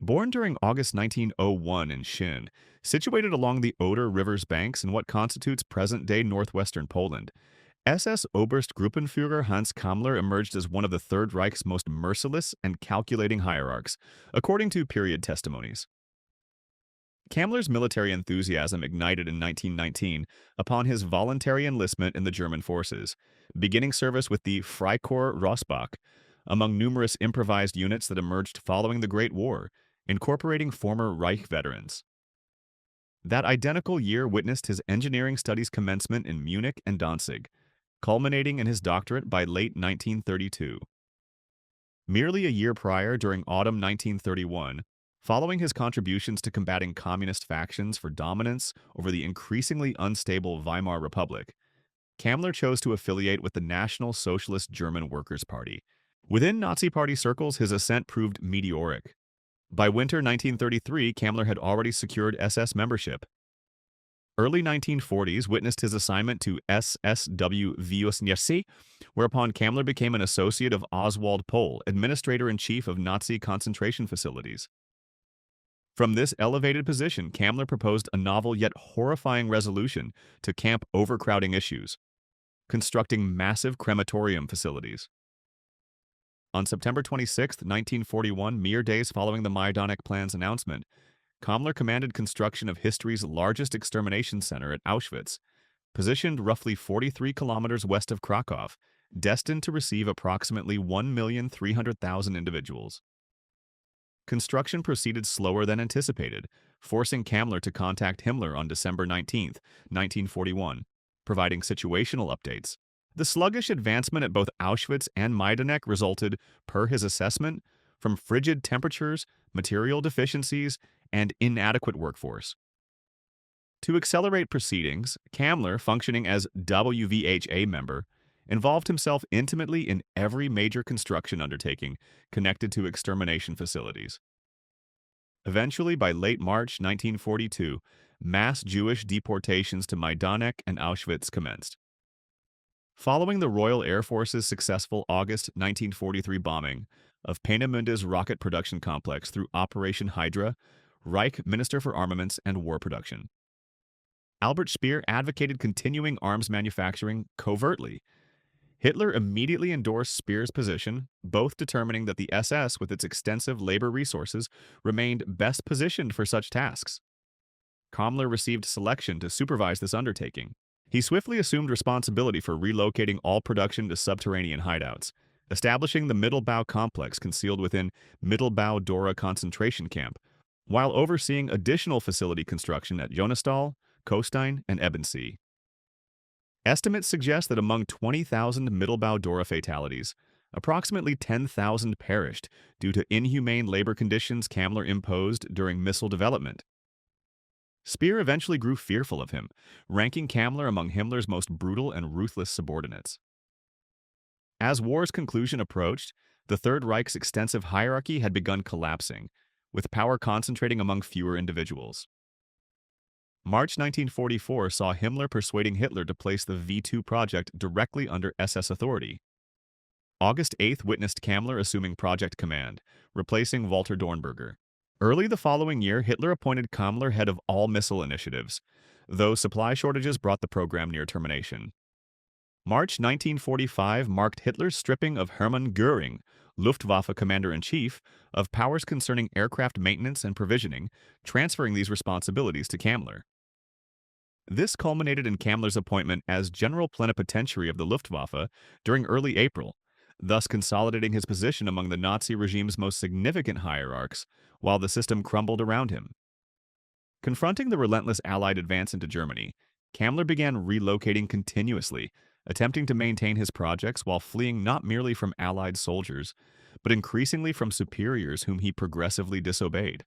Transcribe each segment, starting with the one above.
Born during August 1901 in Szyn, situated along the Oder River's banks in what constitutes present-day northwestern Poland, SS Oberstgruppenführer Hans Kammler emerged as one of the Third Reich's most merciless and calculating hierarchs, according to period testimonies. Kammler's military enthusiasm ignited in 1919 upon his voluntary enlistment in the German forces, beginning service with the Freikorps Rossbach, among numerous improvised units that emerged following the Great War, incorporating former Reich veterans. That identical year witnessed his engineering studies commencement in Munich and Danzig, culminating in his doctorate by late 1932. Merely a year prior, during autumn 1931, following his contributions to combating communist factions for dominance over the increasingly unstable Weimar Republic, Kammler chose to affiliate with the National Socialist German Workers' Party. Within Nazi Party circles, his ascent proved meteoric. By winter 1933, Kammler had already secured SS membership. Early 1940s witnessed his assignment to SSW Vyosnyesi, whereupon Kammler became an associate of Oswald Pohl, administrator-in-chief of Nazi concentration facilities. From this elevated position, Kammler proposed a novel yet horrifying resolution to camp overcrowding issues, constructing massive crematorium facilities. On September 26, 1941, mere days following the Majdanek Plan's announcement, Kammler commanded construction of history's largest extermination center at Auschwitz, positioned roughly 43 kilometers west of Krakow, destined to receive approximately 1,300,000 individuals. Construction proceeded slower than anticipated, forcing Kammler to contact Himmler on December 19, 1941, providing situational updates. The sluggish advancement at both Auschwitz and Majdanek resulted, per his assessment, from frigid temperatures, material deficiencies, and inadequate workforce. To accelerate proceedings, Kammler, functioning as WVHA member, involved himself intimately in every major construction undertaking connected to extermination facilities. Eventually, by late March 1942, mass Jewish deportations to Majdanek and Auschwitz commenced. Following the Royal Air Force's successful August 1943 bombing of Peenemunde's rocket production complex through Operation Hydra, Reich Minister for Armaments and War Production, Albert Speer advocated continuing arms manufacturing covertly. Hitler immediately endorsed Speer's position, both determining that the SS, with its extensive labor resources, remained best positioned for such tasks. Kammler received selection to supervise this undertaking. He swiftly assumed responsibility for relocating all production to subterranean hideouts, establishing the Mittelbau complex concealed within Mittelbau Dora concentration camp, while overseeing additional facility construction at Jonas-Stahl, Kostein, and Ebensee. Estimates suggest that among 20,000 Mittelbau Dora fatalities, approximately 10,000 perished due to inhumane labor conditions Kammler imposed during missile development. Speer eventually grew fearful of him, ranking Kammler among Himmler's most brutal and ruthless subordinates. As war's conclusion approached, the Third Reich's extensive hierarchy had begun collapsing, with power concentrating among fewer individuals. March 1944 saw Himmler persuading Hitler to place the V2 project directly under SS authority. August 8th witnessed Kammler assuming project command, replacing Walter Dornberger. Early the following year, Hitler appointed Kammler head of all missile initiatives, though supply shortages brought the program near termination. March 1945 marked Hitler's stripping of Hermann Göring, Luftwaffe Commander-in-Chief, of powers concerning aircraft maintenance and provisioning, transferring these responsibilities to Kammler. This culminated in Kammler's appointment as General Plenipotentiary of the Luftwaffe during early April, thus consolidating his position among the Nazi regime's most significant hierarchs, while the system crumbled around him. Confronting the relentless Allied advance into Germany, Kammler began relocating continuously, attempting to maintain his projects while fleeing not merely from Allied soldiers, but increasingly from superiors whom he progressively disobeyed.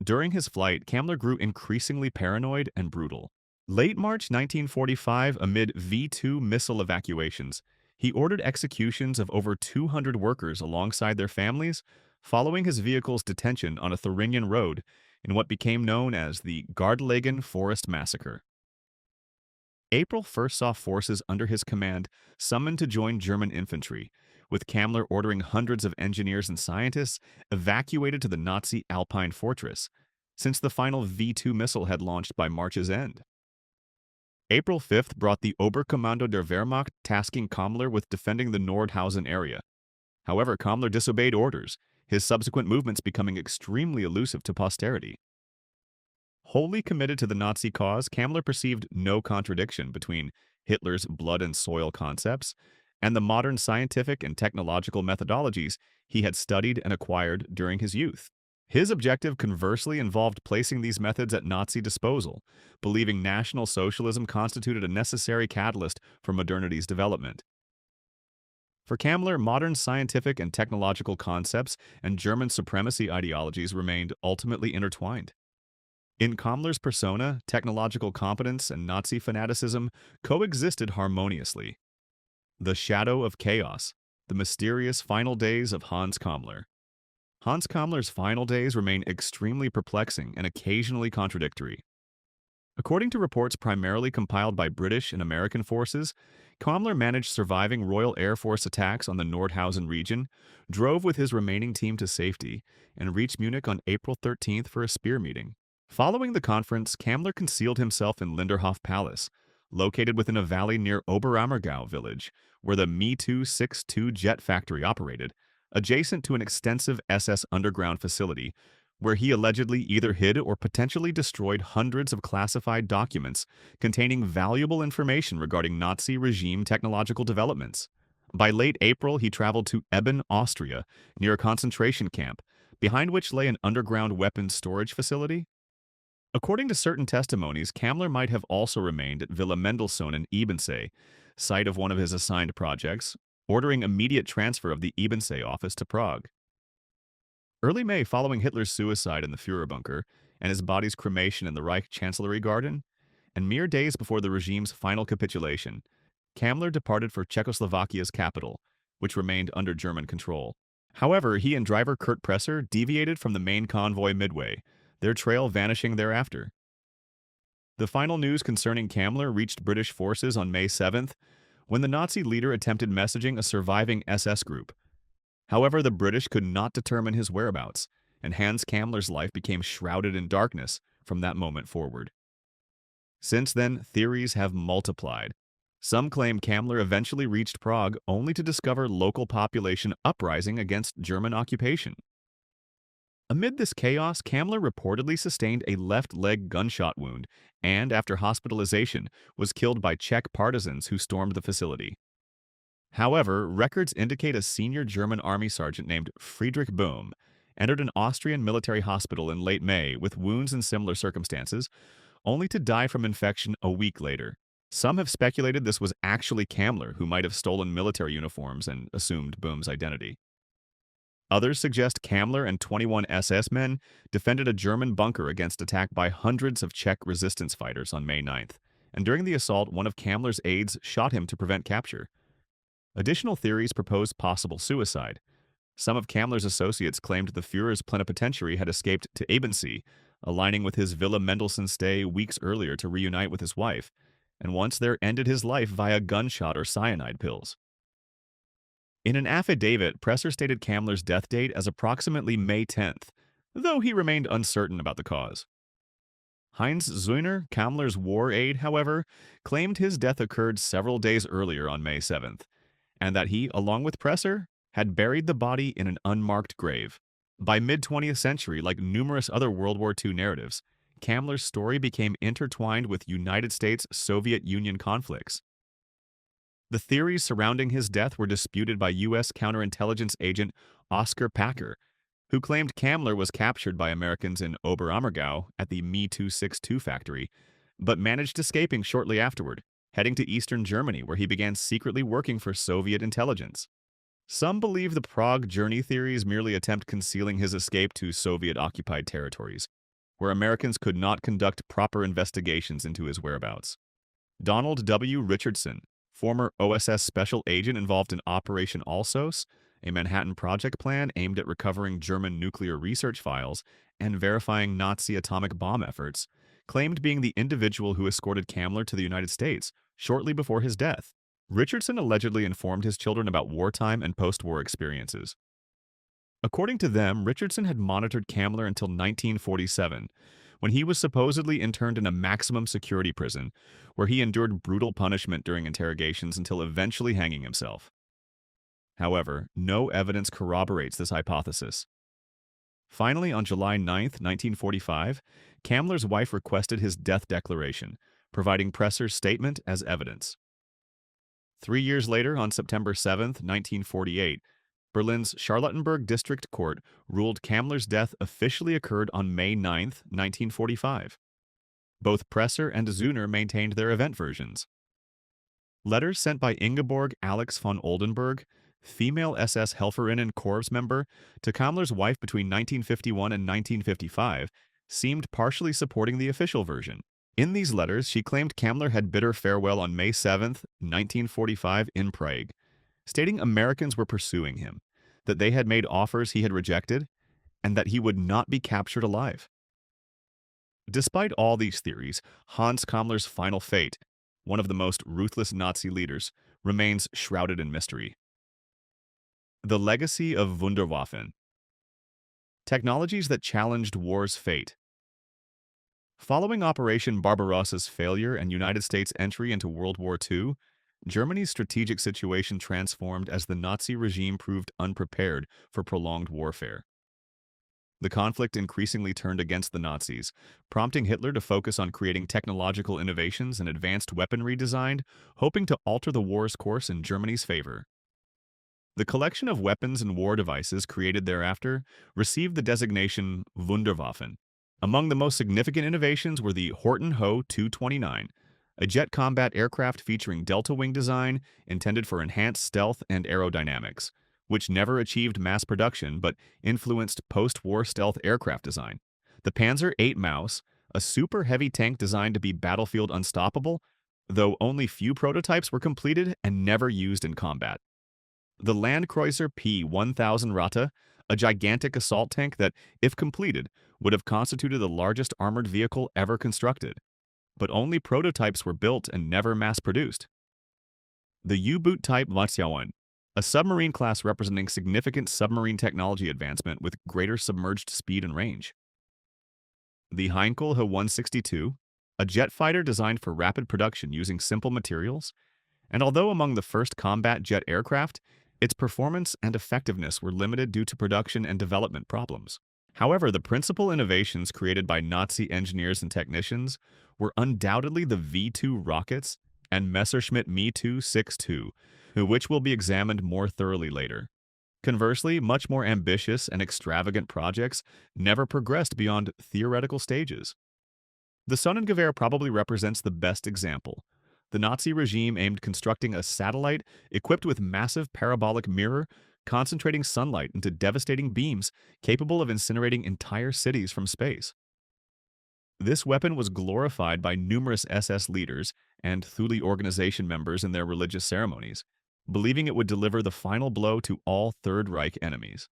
During his flight, Kammler grew increasingly paranoid and brutal. Late March 1945, amid V2 missile evacuations, he ordered executions of over 200 workers alongside their families, following his vehicle's detention on a Thuringian road in what became known as the Gardlegen Forest Massacre. April 1st saw forces under his command summoned to join German infantry, with Kammler ordering hundreds of engineers and scientists evacuated to the Nazi Alpine fortress, since the final V-2 missile had launched by March's end. April 5th brought the Oberkommando der Wehrmacht tasking Kammler with defending the Nordhausen area. However, Kammler disobeyed orders, his subsequent movements becoming extremely elusive to posterity. Wholly committed to the Nazi cause, Kammler perceived no contradiction between Hitler's blood and soil concepts and the modern scientific and technological methodologies he had studied and acquired during his youth. His objective conversely involved placing these methods at Nazi disposal, believing National Socialism constituted a necessary catalyst for modernity's development. For Kammler, modern scientific and technological concepts and German supremacy ideologies remained ultimately intertwined. In Kammler's persona, technological competence and Nazi fanaticism coexisted harmoniously. The Shadow of Chaos, the mysterious final days of Hans Kammler. Hans Kammler's final days remain extremely perplexing and occasionally contradictory. According to reports primarily compiled by British and American forces, Kammler managed surviving Royal Air Force attacks on the Nordhausen region, drove with his remaining team to safety, and reached Munich on April 13th for a spear meeting. Following the conference, Kammler concealed himself in Linderhof Palace, located within a valley near Oberammergau village, where the Me-262 jet factory operated, adjacent to an extensive SS underground facility, where he allegedly either hid or potentially destroyed hundreds of classified documents containing valuable information regarding Nazi regime technological developments. By late April, he traveled to Eben, Austria, near a concentration camp, behind which lay an underground weapons storage facility. According to certain testimonies, Kammler might have also remained at Villa Mendelssohn in Ebensee, site of one of his assigned projects, ordering immediate transfer of the Ebensee office to Prague. Early May, following Hitler's suicide in the Führer bunker and his body's cremation in the Reich Chancellery Garden, and mere days before the regime's final capitulation, Kammler departed for Czechoslovakia's capital, which remained under German control. However, he and driver Kurt Presser deviated from the main convoy midway, their trail vanishing thereafter. The final news concerning Kammler reached British forces on May 7th, when the Nazi leader attempted messaging a surviving SS group. However, the British could not determine his whereabouts, and Hans Kammler's life became shrouded in darkness from that moment forward. Since then, theories have multiplied. Some claim Kammler eventually reached Prague only to discover local population uprising against German occupation. Amid this chaos, Kammler reportedly sustained a left leg gunshot wound and, after hospitalization, was killed by Czech partisans who stormed the facility. However, records indicate a senior German army sergeant named Friedrich Böhm entered an Austrian military hospital in late May with wounds in similar circumstances, only to die from infection a week later. Some have speculated this was actually Kammler who might have stolen military uniforms and assumed Böhm's identity. Others suggest Kammler and 21 SS men defended a German bunker against attack by hundreds of Czech resistance fighters on May 9th, and during the assault, one of Kammler's aides shot him to prevent capture. Additional theories propose possible suicide. Some of Kammler's associates claimed the Führer's plenipotentiary had escaped to Ebensee, aligning with his Villa Mendelssohn stay weeks earlier to reunite with his wife, and once there ended his life via gunshot or cyanide pills. In an affidavit, Presser stated Kammler's death date as approximately May 10th, though he remained uncertain about the cause. Heinz Zeuner, Kammler's war aide, however, claimed his death occurred several days earlier on May 7th, and that he, along with Presser, had buried the body in an unmarked grave. By mid-20th century, like numerous other World War II narratives, Kammler's story became intertwined with United States-Soviet Union conflicts. The theories surrounding his death were disputed by U.S. counterintelligence agent Oscar Packer, who claimed Kammler was captured by Americans in Oberammergau at the Me-262 factory, but managed escaping shortly afterward, heading to eastern Germany where he began secretly working for Soviet intelligence. Some believe the Prague journey theories merely attempt concealing his escape to Soviet-occupied territories, where Americans could not conduct proper investigations into his whereabouts. Donald W. Richardson, former OSS special agent involved in Operation Alsos, a Manhattan Project plan aimed at recovering German nuclear research files and verifying Nazi atomic bomb efforts, claimed being the individual who escorted Kammler to the United States shortly before his death. Richardson allegedly informed his children about wartime and post-war experiences. According to them, Richardson had monitored Kamler until 1947, when he was supposedly interned in a maximum security prison, where he endured brutal punishment during interrogations until eventually hanging himself. However, no evidence corroborates this hypothesis. Finally, on July 9, 1945, Kamler's wife requested his death declaration, providing Presser's statement as evidence. 3 years later, on September 7, 1948, Berlin's Charlottenburg District Court ruled Kamler's death officially occurred on May 9, 1945. Both Presser and Zeuner maintained their event versions. Letters sent by Ingeborg Alex von Oldenburg, female SS Helferinnen Corps member, to Kamler's wife between 1951 and 1955 seemed partially supporting the official version. In these letters, she claimed Kamler had bid her farewell on May 7, 1945 in Prague, stating Americans were pursuing him, that they had made offers he had rejected, and that he would not be captured alive. Despite all these theories, Hans Kamler's final fate, one of the most ruthless Nazi leaders, remains shrouded in mystery. The legacy of Wunderwaffen. Technologies that challenged war's fate. Following Operation Barbarossa's failure and United States' entry into World War II, Germany's strategic situation transformed as the Nazi regime proved unprepared for prolonged warfare. The conflict increasingly turned against the Nazis, prompting Hitler to focus on creating technological innovations and advanced weaponry design, hoping to alter the war's course in Germany's favor. The collection of weapons and war devices created thereafter received the designation Wunderwaffen. Among the most significant innovations were the Horten Ho 229, a jet combat aircraft featuring delta wing design intended for enhanced stealth and aerodynamics, which never achieved mass production but influenced post-war stealth aircraft design. The Panzer VIII Maus, a super heavy tank designed to be battlefield unstoppable, though only few prototypes were completed and never used in combat. The Landkreuzer P-1000 Ratte, a gigantic assault tank that, if completed, would have constituted the largest armored vehicle ever constructed, but only prototypes were built and never mass-produced. The U-boot type Vatsauen, a submarine class representing significant submarine technology advancement with greater submerged speed and range. The Heinkel He-162, a jet fighter designed for rapid production using simple materials, and although among the first combat jet aircraft, its performance and effectiveness were limited due to production and development problems. However, the principal innovations created by Nazi engineers and technicians were undoubtedly the V-2 rockets and Messerschmitt Me-262, which will be examined more thoroughly later. Conversely, much more ambitious and extravagant projects never progressed beyond theoretical stages. The Sonnengewehr probably represents the best example. The Nazi regime aimed constructing a satellite equipped with massive parabolic mirror, concentrating sunlight into devastating beams capable of incinerating entire cities from space. This weapon was glorified by numerous SS leaders and Thule organization members in their religious ceremonies, believing it would deliver the final blow to all Third Reich enemies.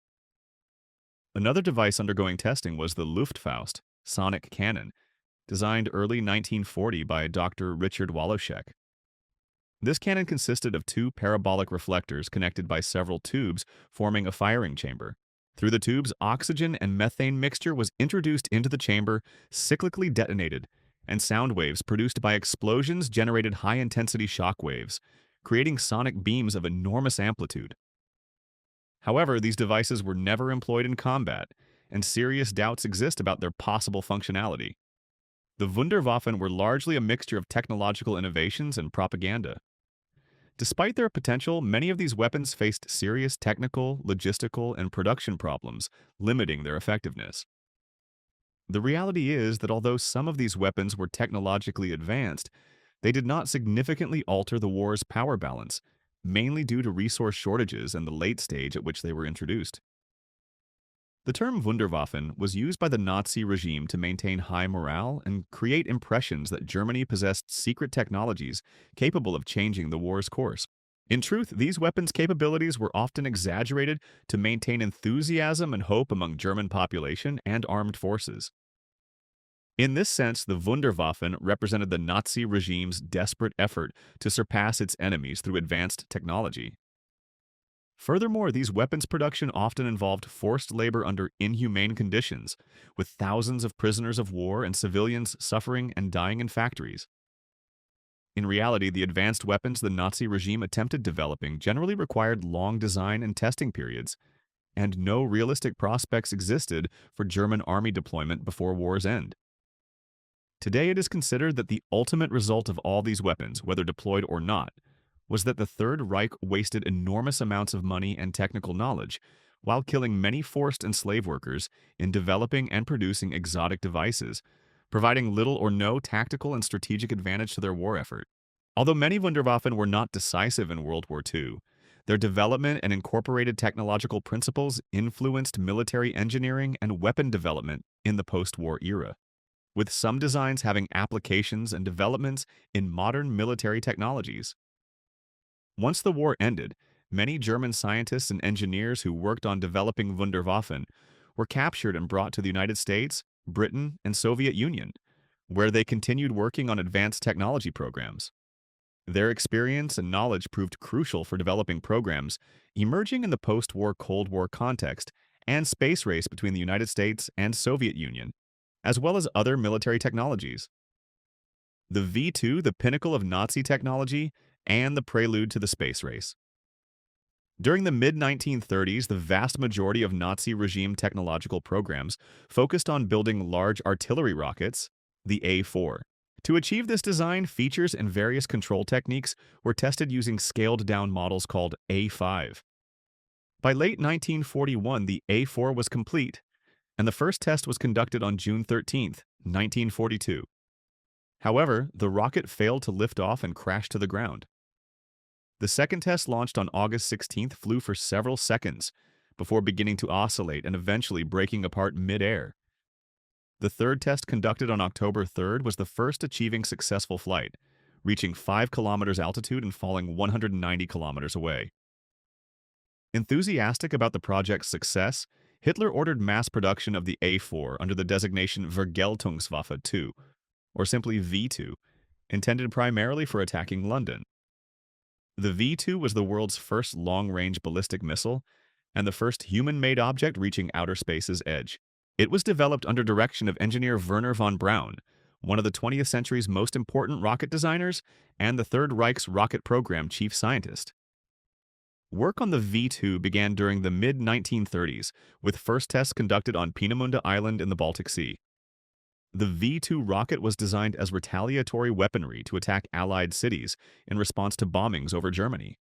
Another device undergoing testing was the Luftfaust, sonic cannon, designed early 1940 by Dr. Richard Woloschek. This cannon consisted of two parabolic reflectors connected by several tubes forming a firing chamber. Through the tubes, oxygen and methane mixture was introduced into the chamber, cyclically detonated, and sound waves produced by explosions generated high-intensity shock waves, creating sonic beams of enormous amplitude. However, these devices were never employed in combat, and serious doubts exist about their possible functionality. The Wunderwaffen were largely a mixture of technological innovations and propaganda. Despite their potential, many of these weapons faced serious technical, logistical, and production problems, limiting their effectiveness. The reality is that although some of these weapons were technologically advanced, they did not significantly alter the war's power balance, mainly due to resource shortages and the late stage at which they were introduced. The term Wunderwaffen was used by the Nazi regime to maintain high morale and create impressions that Germany possessed secret technologies capable of changing the war's course. In truth, these weapons' capabilities were often exaggerated to maintain enthusiasm and hope among German population and armed forces. In this sense, the Wunderwaffen represented the Nazi regime's desperate effort to surpass its enemies through advanced technology. Furthermore, these weapons production often involved forced labor under inhumane conditions, with thousands of prisoners of war and civilians suffering and dying in factories. In reality, the advanced weapons the Nazi regime attempted developing generally required long design and testing periods, and no realistic prospects existed for German army deployment before war's end. Today, it is considered that the ultimate result of all these weapons, whether deployed or not, was that the Third Reich wasted enormous amounts of money and technical knowledge while killing many forced and slave workers in developing and producing exotic devices, providing little or no tactical and strategic advantage to their war effort. Although many Wunderwaffen were not decisive in World War II, their development and incorporated technological principles influenced military engineering and weapon development in the post-war era, with some designs having applications and developments in modern military technologies. Once the war ended, many German scientists and engineers who worked on developing Wunderwaffen were captured and brought to the United States, Britain, and Soviet Union, where they continued working on advanced technology programs. Their experience and knowledge proved crucial for developing programs emerging in the post-war Cold War context and space race between the United States and Soviet Union, as well as other military technologies. The V-2, the pinnacle of Nazi technology, and the prelude to the space race. During the mid-1930s, the vast majority of Nazi regime technological programs focused on building large artillery rockets, the A-4. To achieve this design, features and various control techniques were tested using scaled-down models called A-5. By late 1941, the A-4 was complete, and the first test was conducted on June 13, 1942. However, the rocket failed to lift off and crashed to the ground. The second test, launched on August 16th, flew for several seconds before beginning to oscillate and eventually breaking apart mid-air. The third test, conducted on October 3rd, was the first achieving successful flight, reaching 5 kilometers altitude and falling 190 kilometers away. Enthusiastic about the project's success, Hitler ordered mass production of the A-4 under the designation Vergeltungswaffe II, or simply V-2, intended primarily for attacking London. The V-2 was the world's first long-range ballistic missile and the first human-made object reaching outer space's edge. It was developed under direction of engineer Werner von Braun, one of the 20th century's most important rocket designers and the Third Reich's rocket program chief scientist. Work on the V-2 began during the mid-1930s, with first tests conducted on Peenemünde Island in the Baltic Sea. The V-2 rocket was designed as retaliatory weaponry to attack Allied cities in response to bombings over Germany.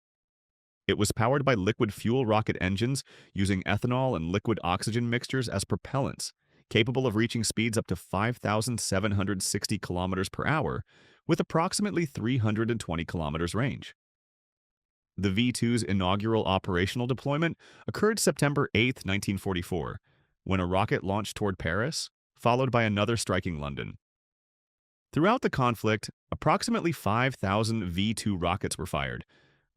It was powered by liquid fuel rocket engines using ethanol and liquid oxygen mixtures as propellants, capable of reaching speeds up to 5,760 kilometers per hour with approximately 320 kilometers range. The V-2's inaugural operational deployment occurred September 8, 1944, when a rocket launched toward Paris, followed by another striking London. Throughout the conflict, approximately 5,000 V-2 rockets were fired,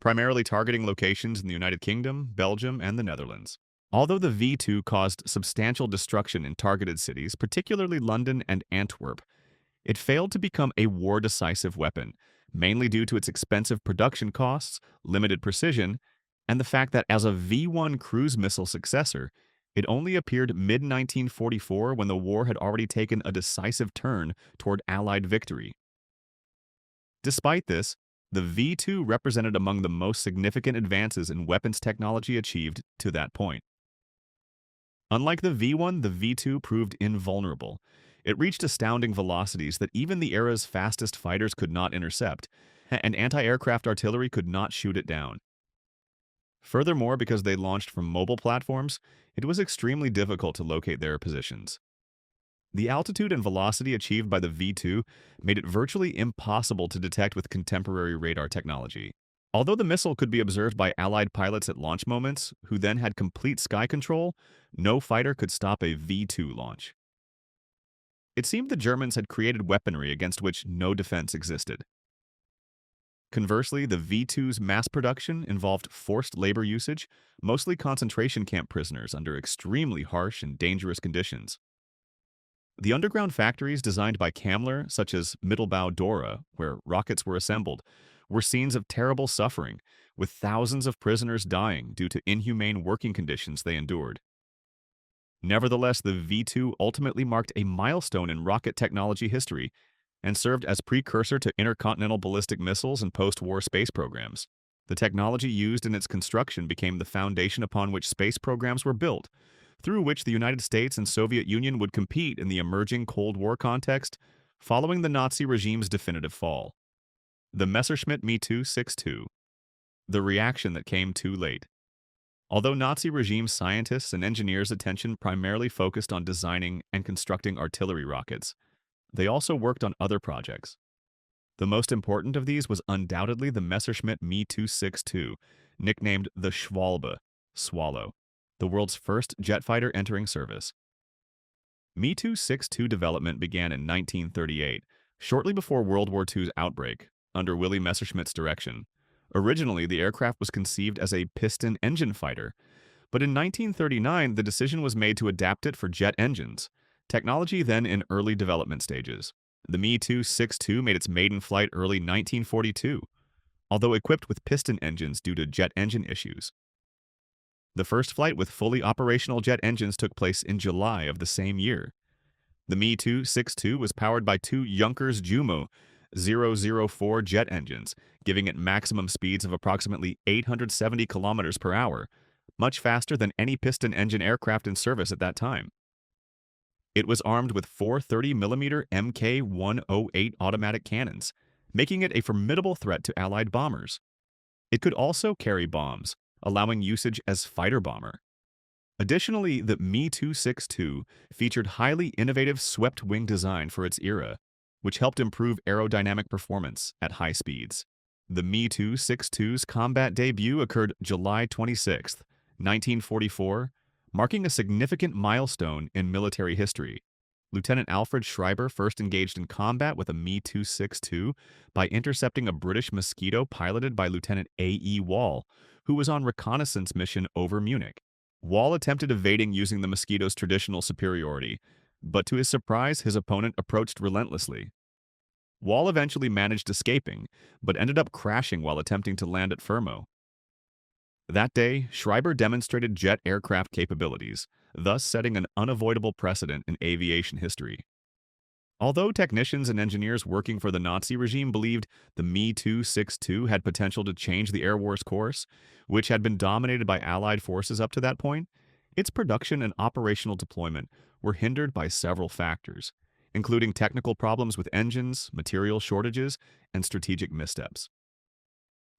primarily targeting locations in the United Kingdom, Belgium, and the Netherlands. Although the V-2 caused substantial destruction in targeted cities, particularly London and Antwerp, it failed to become a war-decisive weapon, mainly due to its expensive production costs, limited precision, and the fact that as a V-1 cruise missile successor, it only appeared mid-1944 when the war had already taken a decisive turn toward Allied victory. Despite this, the V-2 represented among the most significant advances in weapons technology achieved to that point. Unlike the V-1, the V-2 proved invulnerable. It reached astounding velocities that even the era's fastest fighters could not intercept, and anti-aircraft artillery could not shoot it down. Furthermore, because they launched from mobile platforms, it was extremely difficult to locate their positions. The altitude and velocity achieved by the V-2 made it virtually impossible to detect with contemporary radar technology. Although the missile could be observed by Allied pilots at launch moments, who then had complete sky control, no fighter could stop a V-2 launch. It seemed the Germans had created weaponry against which no defense existed. Conversely, the V-2's mass production involved forced labor usage, mostly concentration camp prisoners under extremely harsh and dangerous conditions. The underground factories designed by Kammler, such as Mittelbau Dora, where rockets were assembled, were scenes of terrible suffering, with thousands of prisoners dying due to inhumane working conditions they endured. Nevertheless, the V-2 ultimately marked a milestone in rocket technology history and served as precursor to intercontinental ballistic missiles and post-war space programs. The technology used in its construction became the foundation upon which space programs were built, through which the United States and Soviet Union would compete in the emerging Cold War context following the Nazi regime's definitive fall. The Messerschmitt Me 262. The reaction that came too late. Although Nazi regime scientists and engineers' attention primarily focused on designing and constructing artillery rockets, they also worked on other projects. The most important of these was undoubtedly the Messerschmitt Me 262, nicknamed the Schwalbe, Swallow, the world's first jet fighter entering service. Me 262 development began in 1938, shortly before World War II's outbreak, under Willy Messerschmitt's direction. Originally, the aircraft was conceived as a piston engine fighter, but in 1939 the decision was made to adapt it for jet engines, technology then in early development stages. The Me 262 made its maiden flight early 1942, although equipped with piston engines due to jet engine issues. The first flight with fully operational jet engines took place in July of the same year. The Me 262 was powered by two Junkers Jumo 004 jet engines, giving it maximum speeds of approximately 870 kilometers per hour, much faster than any piston engine aircraft in service at that time. It was armed with four 30mm Mk-108 automatic cannons, making it a formidable threat to Allied bombers. It could also carry bombs, allowing usage as fighter bomber. Additionally, the Me 262 featured highly innovative swept-wing design for its era, which helped improve aerodynamic performance at high speeds. The Me 262's combat debut occurred July 26, 1944, marking a significant milestone in military history. Lieutenant Alfred Schreiber first engaged in combat with a Me 262 by intercepting a British Mosquito piloted by Lieutenant A.E. Wall, who was on reconnaissance mission over Munich. Wall attempted evading using the Mosquito's traditional superiority, but to his surprise, his opponent approached relentlessly. Wall eventually managed escaping, but ended up crashing while attempting to land at Fermo. That day, Schreiber demonstrated jet aircraft capabilities, thus setting an unavoidable precedent in aviation history. Although technicians and engineers working for the Nazi regime believed the Me 262 had potential to change the air war's course, which had been dominated by Allied forces up to that point, its production and operational deployment were hindered by several factors, including technical problems with engines, material shortages, and strategic missteps.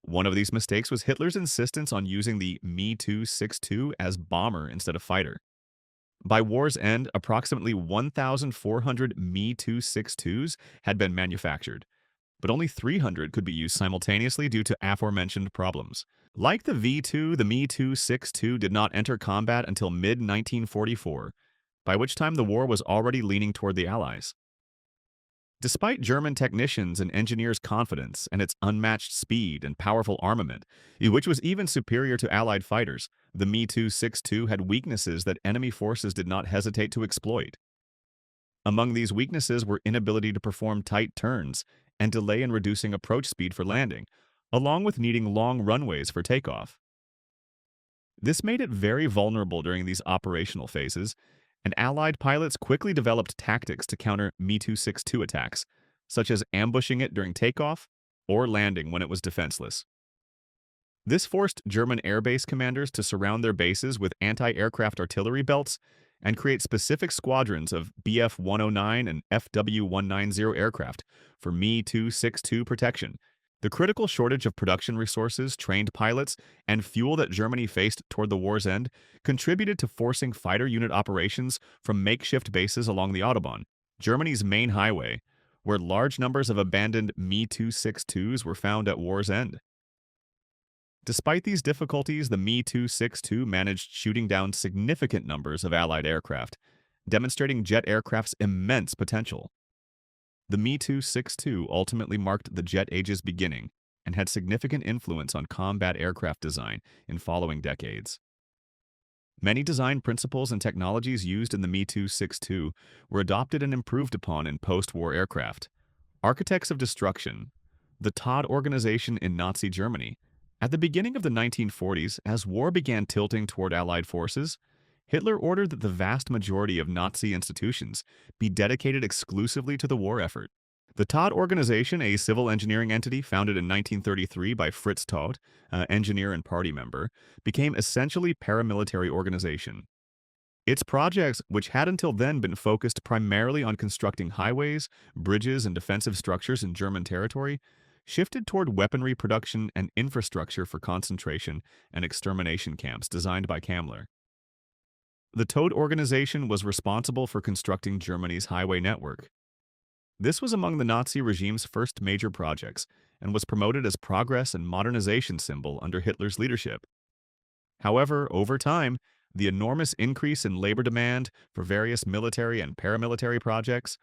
One of these mistakes was Hitler's insistence on using the Me 262 as bomber instead of fighter. By war's end, approximately 1,400 Me 262s had been manufactured, but only 300 could be used simultaneously due to aforementioned problems. Like the V-2, the Me 262 did not enter combat until mid-1944, by which time the war was already leaning toward the Allies. Despite German technicians and engineers' confidence and its unmatched speed and powerful armament, which was even superior to Allied fighters, the Me 262 had weaknesses that enemy forces did not hesitate to exploit. Among these weaknesses were inability to perform tight turns and delay in reducing approach speed for landing, along with needing long runways for takeoff. This made it very vulnerable during these operational phases, and Allied pilots quickly developed tactics to counter Me 262 attacks, such as ambushing it during takeoff or landing when it was defenseless. This forced German air base commanders to surround their bases with anti-aircraft artillery belts and create specific squadrons of Bf-109 and Fw-190 aircraft for Me 262 protection. The critical shortage of production resources, trained pilots, and fuel that Germany faced toward the war's end contributed to forcing fighter unit operations from makeshift bases along the Autobahn, Germany's main highway, where large numbers of abandoned Me 262s were found at war's end. Despite these difficulties, the Me 262 managed shooting down significant numbers of Allied aircraft, demonstrating jet aircraft's immense potential. The Me 262 ultimately marked the jet age's beginning and had significant influence on combat aircraft design in following decades. Many design principles and technologies used in the Me-262 were adopted and improved upon in post-war aircraft. Architects of Destruction, the Todt organization in Nazi Germany. At the beginning of the 1940s, as war began tilting toward Allied forces, Hitler ordered that the vast majority of Nazi institutions be dedicated exclusively to the war effort. The Todt organization, a civil engineering entity founded in 1933 by Fritz Todt, engineer and party member, became essentially paramilitary organization. Its projects, which had until then been focused primarily on constructing highways, bridges, and defensive structures in German territory, shifted toward weaponry production and infrastructure for concentration and extermination camps designed by Kammler. The Todt organization was responsible for constructing Germany's highway network. This was among the Nazi regime's first major projects and was promoted as progress and modernization symbol under Hitler's leadership. However, over time, the enormous increase in labor demand for various military and paramilitary projects,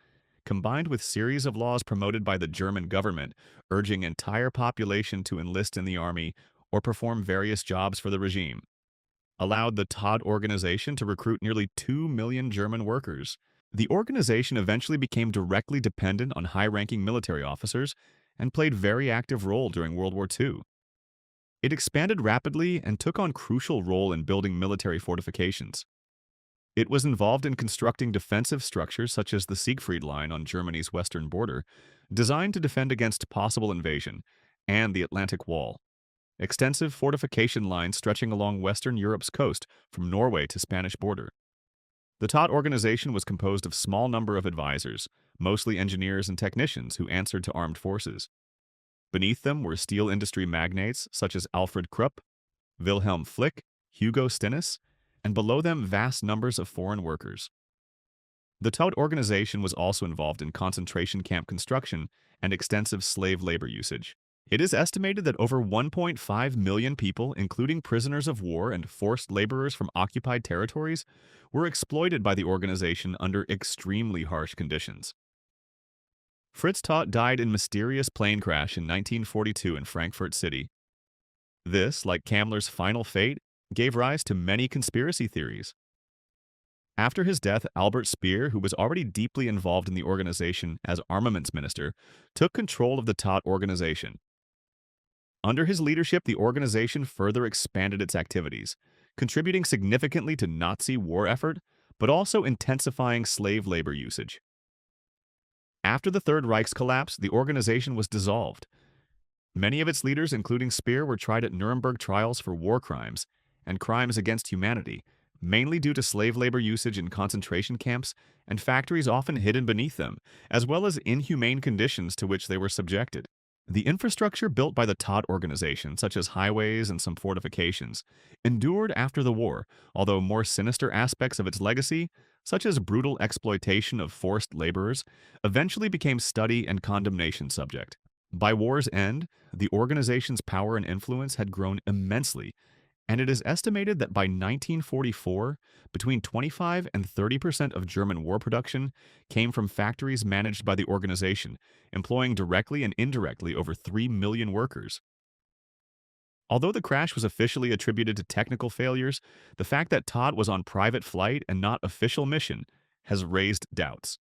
combined with series of laws promoted by the German government urging entire population to enlist in the army or perform various jobs for the regime, allowed the Todt organization to recruit nearly 2 million German workers. The organization eventually became directly dependent on high-ranking military officers and played a very active role during World War II. It expanded rapidly and took on a crucial role in building military fortifications. It was involved in constructing defensive structures such as the Siegfried Line on Germany's western border, designed to defend against possible invasion, and the Atlantic Wall, extensive fortification lines stretching along Western Europe's coast from Norway to Spanish border. The Todt organization was composed of a small number of advisors, mostly engineers and technicians who answered to armed forces. Beneath them were steel industry magnates such as Alfred Krupp, Wilhelm Flick, Hugo Stinnes, and below them vast numbers of foreign workers. The Todt organization was also involved in concentration camp construction and extensive slave labor usage. It is estimated that over 1.5 million people, including prisoners of war and forced laborers from occupied territories, were exploited by the organization under extremely harsh conditions. Fritz Todt died in a mysterious plane crash in 1942 in Frankfurt City. This, like Kammler's final fate, gave rise to many conspiracy theories. After his death, Albert Speer, who was already deeply involved in the organization as armaments minister, took control of the Todt organization. Under his leadership, the organization further expanded its activities, contributing significantly to Nazi war effort, but also intensifying slave labor usage. After the Third Reich's collapse, the organization was dissolved. Many of its leaders, including Speer, were tried at Nuremberg trials for war crimes and crimes against humanity, mainly due to slave labor usage in concentration camps and factories often hidden beneath them, as well as inhumane conditions to which they were subjected. The infrastructure built by the Todt organization, such as highways and some fortifications, endured after the war, although more sinister aspects of its legacy, such as brutal exploitation of forced laborers, eventually became study and condemnation subject. By war's end, the organization's power and influence had grown immensely, and it is estimated that by 1944, between 25 and 30% of German war production came from factories managed by the organization, employing directly and indirectly over 3 million workers. Although the crash was officially attributed to technical failures, the fact that Todt was on private flight and not official mission has raised doubts.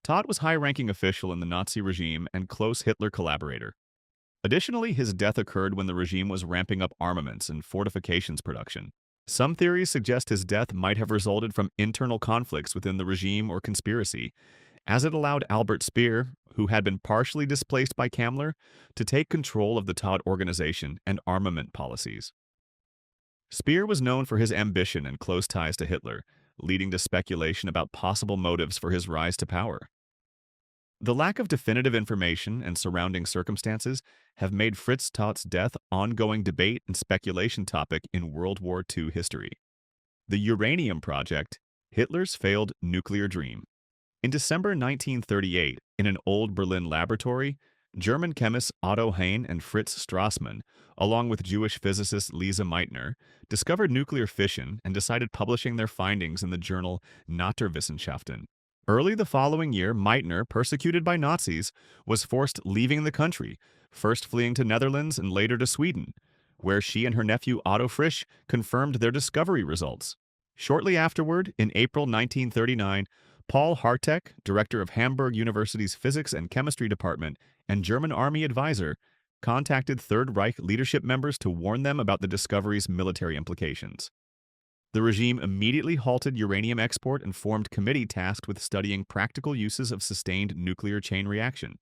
Todt was a high-ranking official in the Nazi regime and close Hitler collaborator. Additionally, his death occurred when the regime was ramping up armaments and fortifications production. Some theories suggest his death might have resulted from internal conflicts within the regime or conspiracy, as it allowed Albert Speer, who had been partially displaced by Kammler, to take control of the Todt organization and armament policies. Speer was known for his ambition and close ties to Hitler, leading to speculation about possible motives for his rise to power. The lack of definitive information and surrounding circumstances have made Fritz Todt's death ongoing debate and speculation topic in World War II history. The Uranium Project, Hitler's failed nuclear dream. In December 1938, in an old Berlin laboratory, German chemists Otto Hahn and Fritz Strassmann, along with Jewish physicist Lise Meitner, discovered nuclear fission and decided publishing their findings in the journal Naturwissenschaften. Early the following year, Meitner, persecuted by Nazis, was forced leaving the country, first fleeing to Netherlands and later to Sweden, where she and her nephew Otto Frisch confirmed their discovery results. Shortly afterward, in April 1939, Paul Hartek, director of Hamburg University's Physics and Chemistry Department and German Army advisor, contacted Third Reich leadership members to warn them about the discovery's military implications. The regime immediately halted uranium export and formed a committee tasked with studying practical uses of sustained nuclear chain reaction.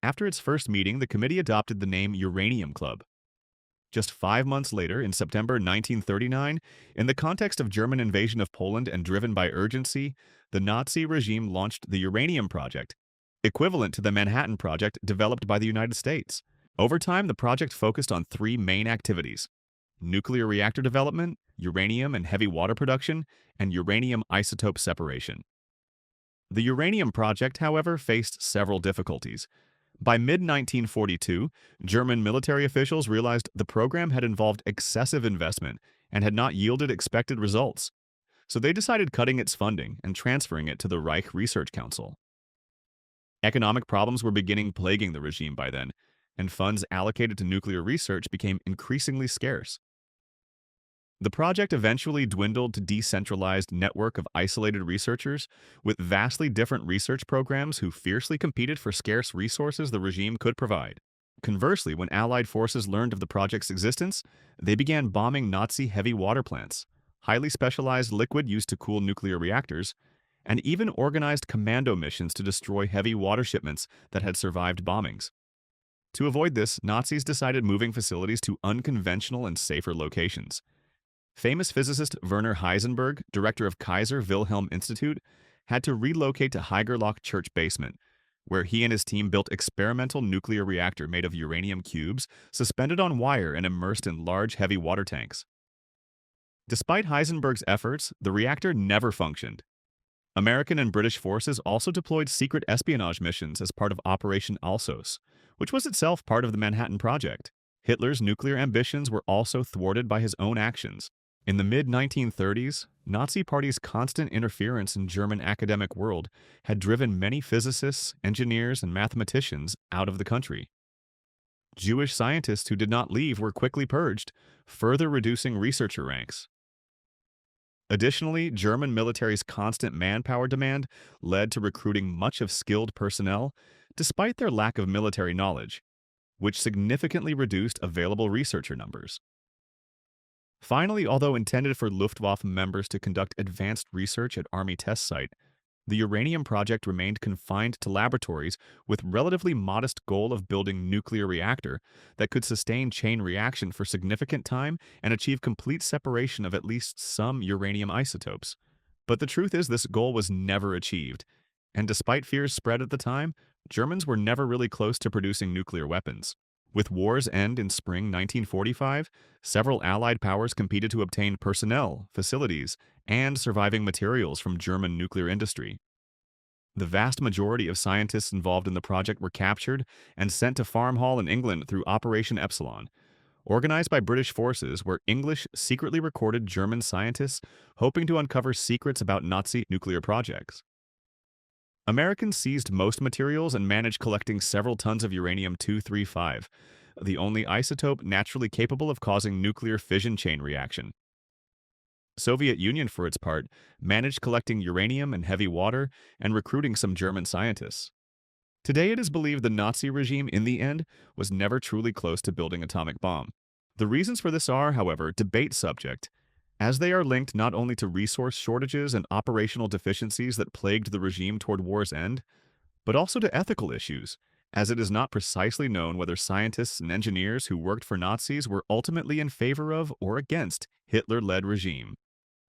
After its first meeting, the committee adopted the name Uranium Club. Just 5 months later, in September 1939, in the context of German invasion of Poland and driven by urgency, the Nazi regime launched the Uranium Project, equivalent to the Manhattan Project developed by the United States. Over time, the project focused on 3 main activities: nuclear reactor development, uranium and heavy water production, and uranium isotope separation. The Uranium Project, however, faced several difficulties. By mid-1942, German military officials realized the program had involved excessive investment and had not yielded expected results, so they decided cutting its funding and transferring it to the Reich Research Council. Economic problems were beginning plaguing the regime by then, and funds allocated to nuclear research became increasingly scarce. The project eventually dwindled to a decentralized network of isolated researchers with vastly different research programs who fiercely competed for scarce resources the regime could provide. Conversely, when Allied forces learned of the project's existence, they began bombing Nazi heavy water plants, highly specialized liquid used to cool nuclear reactors, and even organized commando missions to destroy heavy water shipments that had survived bombings. To avoid this, Nazis decided moving facilities to unconventional and safer locations. Famous physicist Werner Heisenberg, director of Kaiser Wilhelm Institute, had to relocate to Haigerloch Church basement, where he and his team built experimental nuclear reactor made of uranium cubes suspended on wire and immersed in large heavy water tanks. Despite Heisenberg's efforts, the reactor never functioned. American and British forces also deployed secret espionage missions as part of Operation Alsos, which was itself part of the Manhattan Project. Hitler's nuclear ambitions were also thwarted by his own actions. In the mid-1930s, Nazi Party's constant interference in German academic world had driven many physicists, engineers, and mathematicians out of the country. Jewish scientists who did not leave were quickly purged, further reducing researcher ranks. Additionally, German military's constant manpower demand led to recruiting much of skilled personnel, despite their lack of military knowledge, which significantly reduced available researcher numbers. Finally, although intended for Luftwaffe members to conduct advanced research at Army test site, the Uranium Project remained confined to laboratories with relatively modest goal of building nuclear reactor that could sustain chain reaction for significant time and achieve complete separation of at least some uranium isotopes. But the truth is this goal was never achieved, and despite fears spread at the time, Germans were never really close to producing nuclear weapons. With war's end in spring 1945, several Allied powers competed to obtain personnel, facilities, and surviving materials from German nuclear industry. The vast majority of scientists involved in the project were captured and sent to Farm Hall in England through Operation Epsilon, organized by British forces where English secretly recorded German scientists hoping to uncover secrets about Nazi nuclear projects. Americans seized most materials and managed collecting several tons of uranium-235, the only isotope naturally capable of causing nuclear fission chain reaction. Soviet Union, for its part, managed collecting uranium and heavy water and recruiting some German scientists. Today it is believed the Nazi regime, in the end, was never truly close to building atomic bomb. The reasons for this are, however, debate subject, as they are linked not only to resource shortages and operational deficiencies that plagued the regime toward war's end, but also to ethical issues, as it is not precisely known whether scientists and engineers who worked for Nazis were ultimately in favor of or against Hitler-led regime.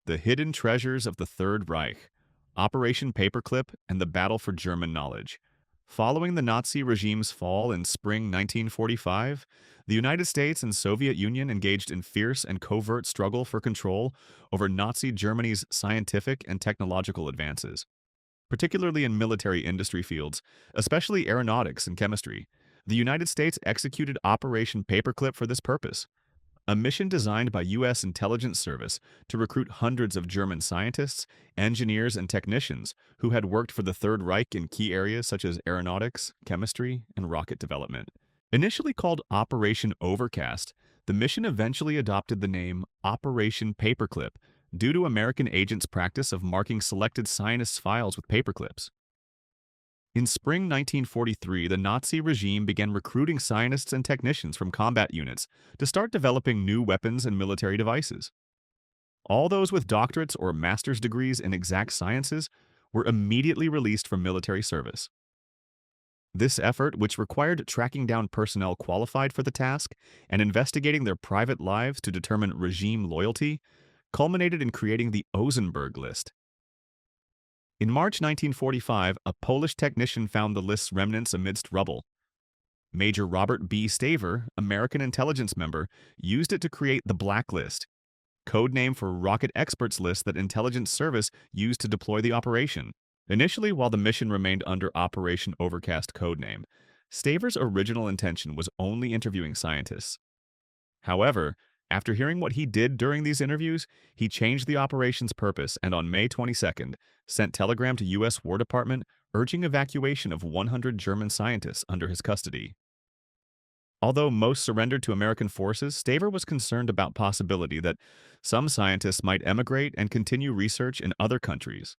The hidden treasures of the Third Reich, Operation Paperclip, and the battle for German knowledge. Following the Nazi regime's fall in spring 1945, the United States and Soviet Union engaged in fierce and covert struggle for control over Nazi Germany's scientific and technological advances, particularly in military industry fields, especially aeronautics and chemistry. The United States executed Operation Paperclip for this purpose, a mission designed by U.S. intelligence service to recruit hundreds of German scientists, engineers, and technicians who had worked for the Third Reich in key areas such as aeronautics, chemistry, and rocket development. Initially called Operation Overcast, The mission eventually adopted the name Operation Paperclip due to American agents' practice of marking selected scientists' files with paperclips. In spring 1943, the Nazi regime began recruiting scientists and technicians from combat units to start developing new weapons and military devices. All those with doctorates or master's degrees in exact sciences were immediately released from military service. This effort, which required tracking down personnel qualified for the task and investigating their private lives to determine regime loyalty, culminated in creating the Ozenberg list. In March 1945, a Polish technician found the list's remnants amidst rubble. Major Robert B. Staver, American intelligence member, used it to create the Blacklist, code name for rocket experts list that intelligence service used to deploy the operation. Initially, while the mission remained under Operation Overcast codename, Staver's original intention was only interviewing scientists. However, after hearing what he did during these interviews, he changed the operation's purpose and on May 22nd, sent telegram to U.S. War Department urging evacuation of 100 German scientists under his custody. Although most surrendered to American forces, Staver was concerned about possibility that some scientists might emigrate and continue research in other countries.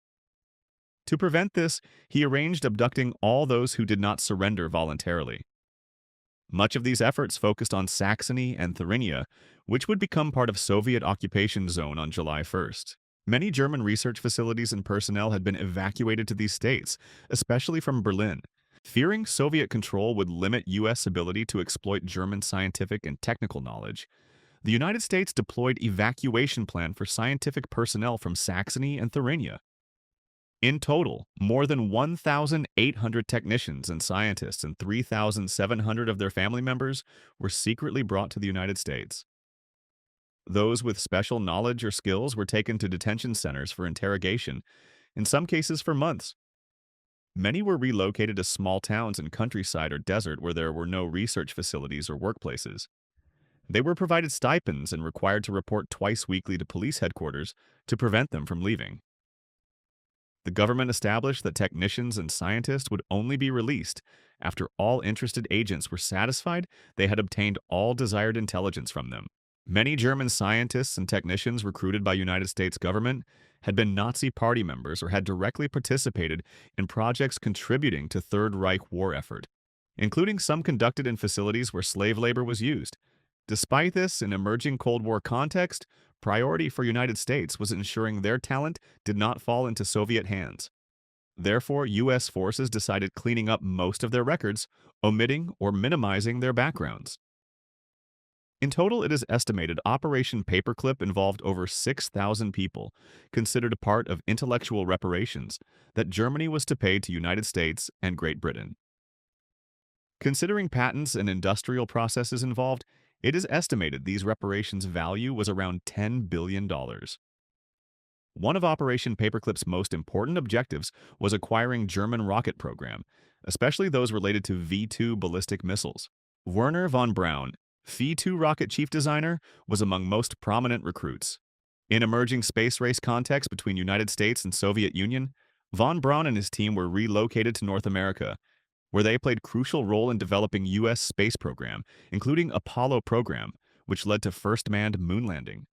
To prevent this, he arranged abducting all those who did not surrender voluntarily. Much of these efforts focused on Saxony and Thuringia, which would become part of Soviet occupation zone on July 1st. Many German research facilities and personnel had been evacuated to these states, especially from Berlin. Fearing Soviet control would limit U.S. ability to exploit German scientific and technical knowledge, the United States deployed evacuation plan for scientific personnel from Saxony and Thuringia. In total, more than 1,800 technicians and scientists and 3,700 of their family members were secretly brought to the United States. Those with special knowledge or skills were taken to detention centers for interrogation, in some cases for months. Many were relocated to small towns in countryside or desert where there were no research facilities or workplaces. They were provided stipends and required to report twice weekly to police headquarters to prevent them from leaving. The government established that technicians and scientists would only be released after all interested agents were satisfied they had obtained all desired intelligence from them. Many German scientists and technicians recruited by United States government had been Nazi Party members or had directly participated in projects contributing to Third Reich war effort, including some conducted in facilities where slave labor was used. Despite this, in emerging Cold War context, priority for United States was ensuring their talent did not fall into Soviet hands. Therefore, U.S. forces decided cleaning up most of their records, omitting or minimizing their backgrounds. In total, it is estimated Operation Paperclip involved over 6,000 people, considered a part of intellectual reparations that Germany was to pay to United States and Great Britain. Considering patents and industrial processes involved, it is estimated these reparations' value was around $10 billion. One of Operation Paperclip's most important objectives was acquiring German rocket program, especially those related to V-2 ballistic missiles. Werner von Braun, V-2 rocket chief designer, was among most prominent recruits. In emerging space race context between United States and Soviet Union, von Braun and his team were relocated to North America, where they played a crucial role in developing U.S. space program, including Apollo program, which led to first manned moon landing.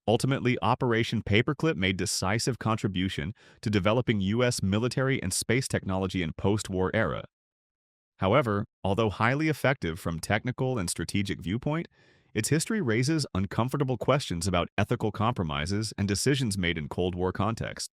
Ultimately, Operation Paperclip made decisive contribution to developing U.S. military and space technology in post-war era. However, although highly effective from technical and strategic viewpoint, its history raises uncomfortable questions about ethical compromises and decisions made in Cold War context.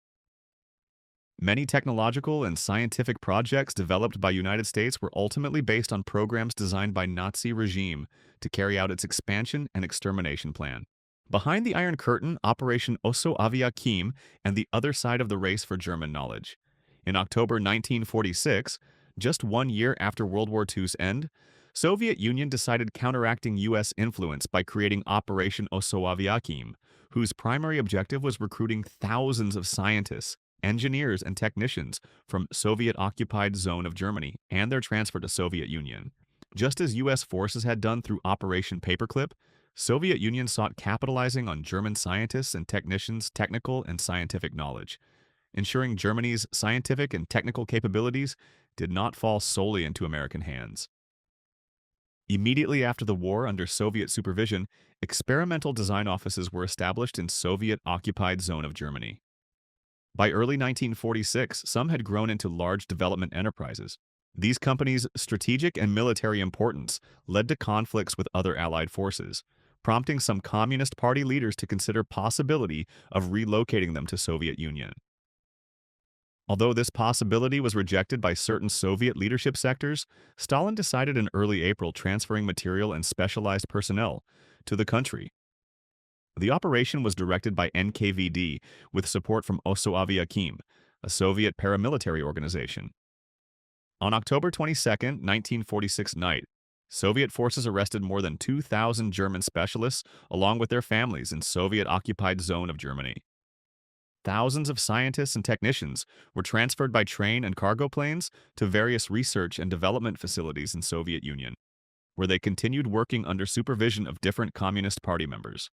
Many technological and scientific projects developed by United States were ultimately based on programs designed by Nazi regime to carry out its expansion and extermination plan. Behind the Iron Curtain, Operation Oso Aviakim and the other side of the race for German knowledge. In October 1946, just 1 year after World War II's end, Soviet Union decided counteracting U.S. influence by creating Operation Oso Aviakim, whose primary objective was recruiting thousands of scientists, engineers, and technicians from Soviet-occupied zone of Germany and their transfer to Soviet Union. Just as U.S. forces had done through Operation Paperclip, Soviet Union sought capitalizing on German scientists and technicians' technical and scientific knowledge, ensuring Germany's scientific and technical capabilities did not fall solely into American hands. Immediately after the war, under Soviet supervision, experimental design offices were established in Soviet-occupied zone of Germany. By early 1946, some had grown into large development enterprises. These companies' strategic and military importance led to conflicts with other Allied forces, prompting some Communist Party leaders to consider possibility of relocating them to Soviet Union. Although this possibility was rejected by certain Soviet leadership sectors, Stalin decided in early April transferring material and specialized personnel to the country. The operation was directed by NKVD with support from Oso-Aviakhim, a Soviet paramilitary organization. On October 22, 1946 night, Soviet forces arrested more than 2,000 German specialists along with their families in Soviet-occupied zone of Germany. Thousands of scientists and technicians were transferred by train and cargo planes to various research and development facilities in Soviet Union, where they continued working under supervision of different Communist Party members.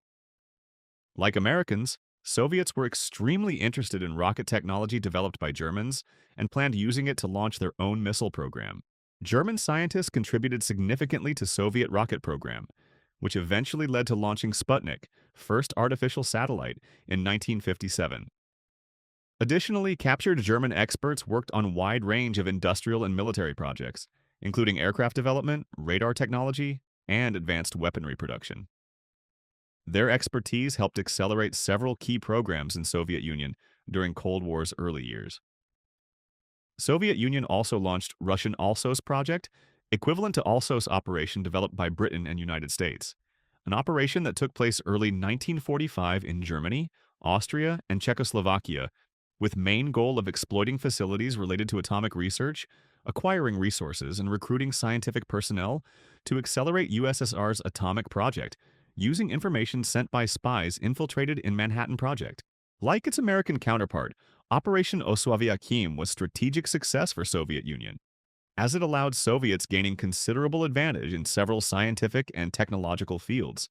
Like Americans, Soviets were extremely interested in rocket technology developed by Germans and planned using it to launch their own missile program. German scientists contributed significantly to Soviet rocket program, which eventually led to launching Sputnik, first artificial satellite, in 1957. Additionally, captured German experts worked on a wide range of industrial and military projects, including aircraft development, radar technology, and advanced weaponry production. Their expertise helped accelerate several key programs in Soviet Union during Cold War's early years. Soviet Union also launched Russian Alsos project, equivalent to Alsos operation developed by Britain and United States, an operation that took place early 1945 in Germany, Austria, and Czechoslovakia, with main goal of exploiting facilities related to atomic research, acquiring resources, and recruiting scientific personnel to accelerate USSR's atomic project, using information sent by spies infiltrated in Manhattan Project. Like its American counterpart, Operation Oso-Aviakhim was strategic success for Soviet Union, as it allowed Soviets gaining considerable advantage in several scientific and technological fields.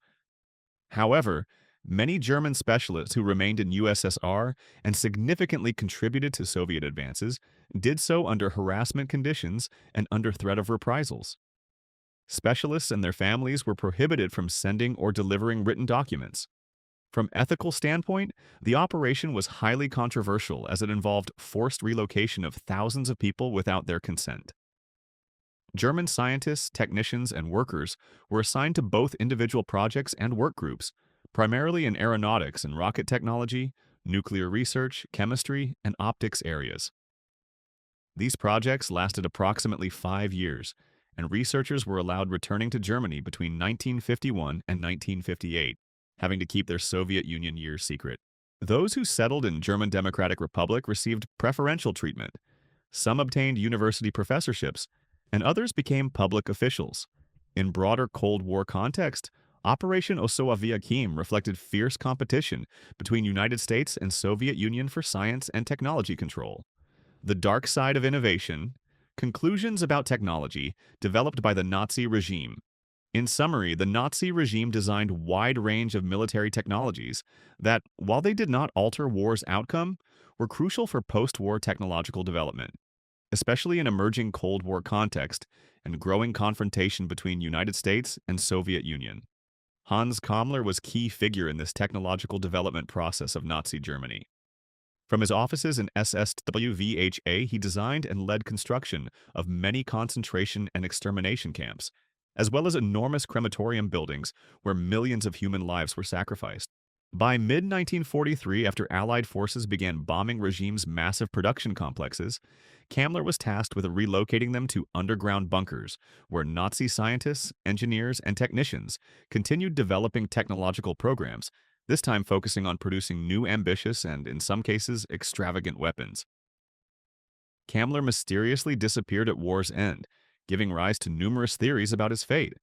However, many German specialists who remained in USSR and significantly contributed to Soviet advances did so under harassment conditions and under threat of reprisals. Specialists and their families were prohibited from sending or delivering written documents. From ethical standpoint, the operation was highly controversial as it involved forced relocation of thousands of people without their consent. German scientists, technicians, and workers were assigned to both individual projects and work groups, primarily in aeronautics and rocket technology, nuclear research, chemistry, and optics areas. These projects lasted approximately 5 years, and researchers were allowed returning to Germany between 1951 and 1958, having to keep their Soviet Union years secret. Those who settled in German Democratic Republic received preferential treatment. Some obtained university professorships, and others became public officials. In broader Cold War context, Operation Oso-Aviakhim reflected fierce competition between United States and Soviet Union for science and technology control. The dark side of innovation, conclusions about technology developed by the Nazi regime. In summary, the Nazi regime designed a wide range of military technologies that, while they did not alter war's outcome, were crucial for post-war technological development, especially in emerging Cold War context and growing confrontation between United States and Soviet Union. Hans Kammler was a key figure in this technological development process of Nazi Germany. From his offices in SSWVHA, he designed and led construction of many concentration and extermination camps, as well as enormous crematorium buildings where millions of human lives were sacrificed. By mid-1943, after Allied forces began bombing regime's massive production complexes, Kammler was tasked with relocating them to underground bunkers, where Nazi scientists, engineers, and technicians continued developing technological programs, this time focusing on producing new ambitious and, in some cases, extravagant weapons. Kammler mysteriously disappeared at war's end, giving rise to numerous theories about his fate.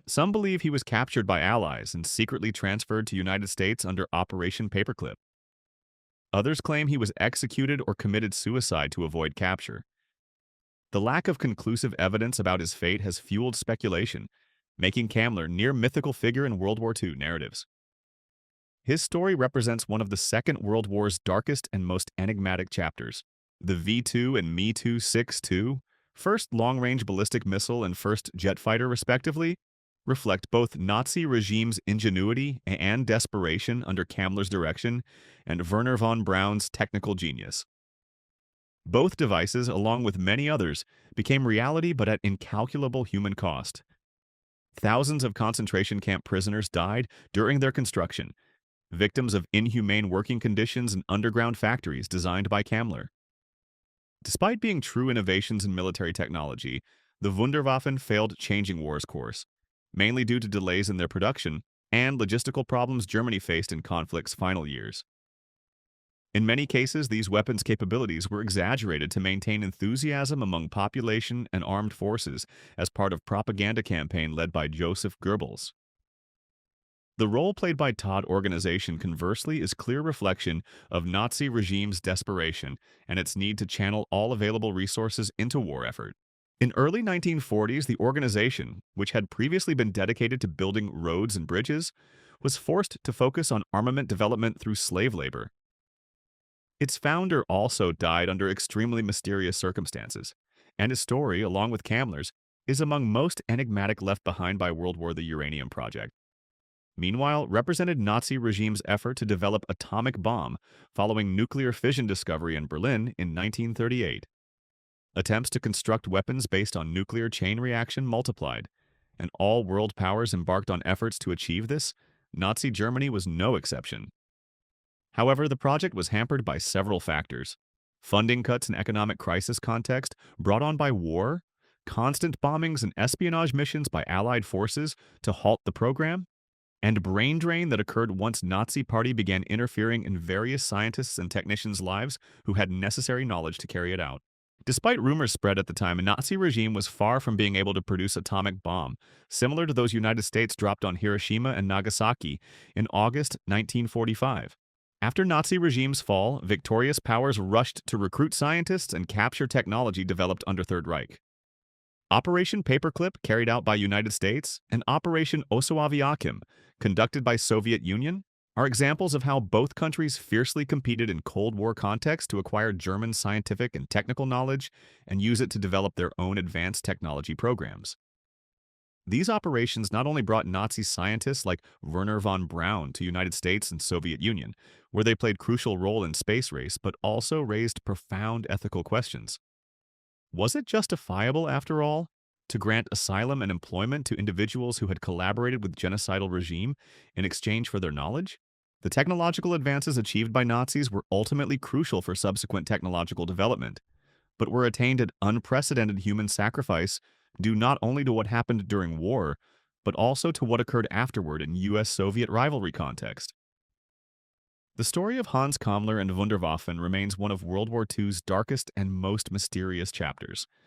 Some believe he was captured by Allies and secretly transferred to United States under Operation Paperclip. Others claim he was executed or committed suicide to avoid capture. The lack of conclusive evidence about his fate has fueled speculation, making Kammler a near-mythical figure in World War II narratives. His story represents one of the Second World War's darkest and most enigmatic chapters. The V2 and Me Too 6-2 First long-range ballistic missile and first jet fighter, respectively, reflect both Nazi regime's ingenuity and desperation under Kammler's direction and Wernher von Braun's technical genius. Both devices, along with many others, became reality but at incalculable human cost. Thousands of concentration camp prisoners died during their construction, victims of inhumane working conditions in underground factories designed by Kammler. Despite being true innovations in military technology, the Wunderwaffen failed changing war's course, mainly due to delays in their production and logistical problems Germany faced in conflict's final years. In many cases, these weapons' capabilities were exaggerated to maintain enthusiasm among population and armed forces as part of propaganda campaign led by Joseph Goebbels. The role played by Todt organization, conversely, is clear reflection of Nazi regime's desperation and its need to channel all available resources into war effort. In early 1940s, the organization, which had previously been dedicated to building roads and bridges, was forced to focus on armament development through slave labor. Its founder also died under extremely mysterious circumstances, and his story, along with Kammler's, is among most enigmatic left behind by World War the Uranium Project. Meanwhile, represented Nazi regime's effort to develop atomic bomb following nuclear fission discovery in Berlin in 1938. Attempts to construct weapons based on nuclear chain reaction multiplied, and all world powers embarked on efforts to achieve this. Nazi Germany was no exception. However, the project was hampered by several factors: funding cuts in economic crisis context brought on by war, constant bombings and espionage missions by Allied forces to halt the program, and brain drain that occurred once Nazi Party began interfering in various scientists' and technicians' lives who had necessary knowledge to carry it out. Despite rumors spread at the time, a Nazi regime was far from being able to produce atomic bomb, similar to those United States dropped on Hiroshima and Nagasaki in August 1945. After Nazi regime's fall, victorious powers rushed to recruit scientists and capture technology developed under Third Reich. Operation Paperclip, carried out by United States, and Operation Osoaviakhim, conducted by Soviet Union, are examples of how both countries fiercely competed in Cold War context to acquire German scientific and technical knowledge and use it to develop their own advanced technology programs. These operations not only brought Nazi scientists like Wernher von Braun to United States and Soviet Union, where they played a crucial role in space race, but also raised profound ethical questions. Was it justifiable, after all, to grant asylum and employment to individuals who had collaborated with genocidal regime in exchange for their knowledge? The technological advances achieved by Nazis were ultimately crucial for subsequent technological development, but were attained at unprecedented human sacrifice due not only to what happened during war, but also to what occurred afterward in US-Soviet rivalry context. The story of Hans Kammler and Wunderwaffen remains one of World War II's darkest and most mysterious chapters.